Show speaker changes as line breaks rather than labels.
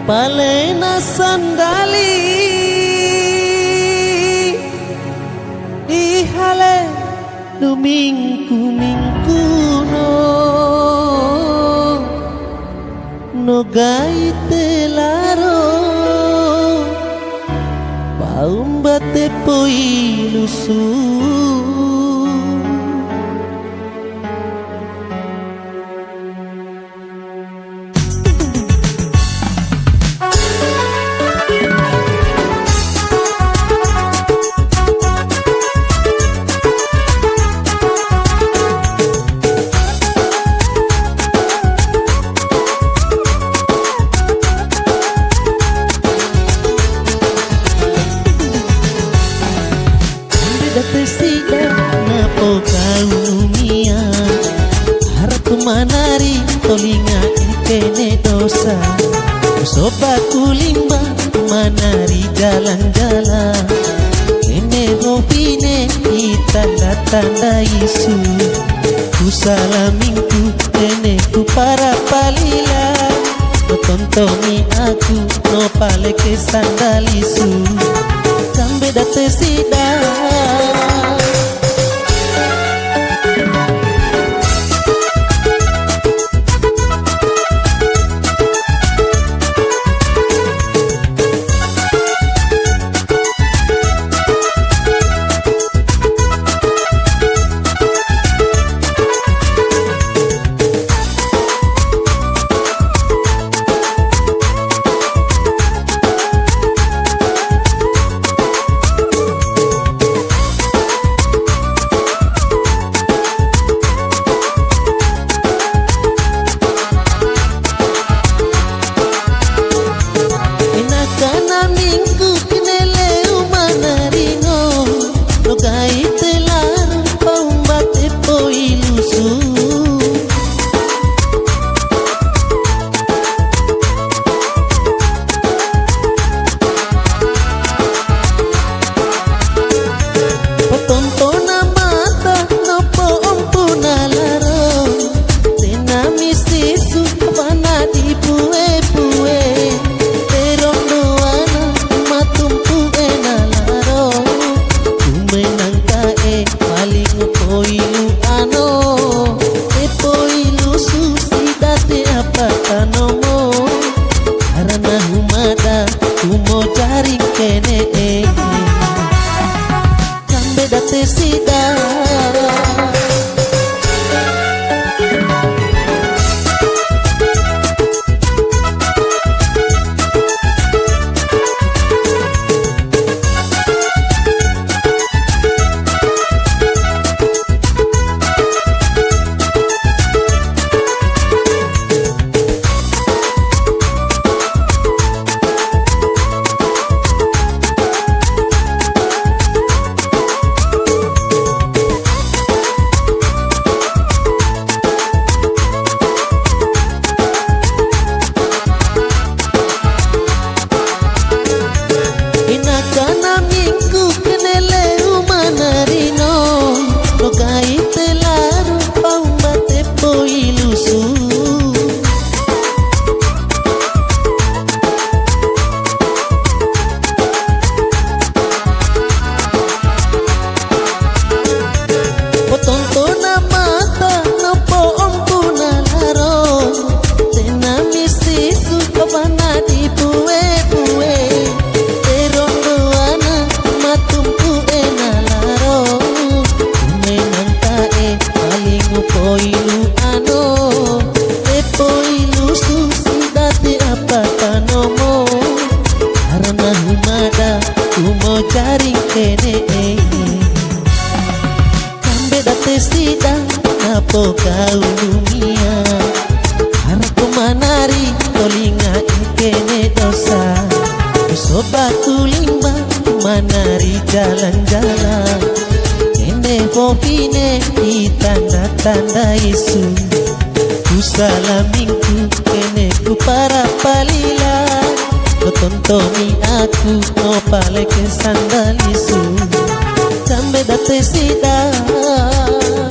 Palena sandali ihale lumingku no gaite laro paumbate poilusu tersida napo kaumia harap manari tolinga ikene dosa sobat kulimba manari jalan-jalan kene hopine tanda-tanda Yesu ku salaminku kene ku para palila tontomi aku no pale ke sandalisu sampai datang sidang. Sidang napo kaumia harap manari tolinga ikene dosa sobat kulimba manari jalan-jalan kene hopine di tanda-tanda Yesu ku salaminku kene ku para palila tontomi aku no pale ke sandal Yesu sampai datang sidang.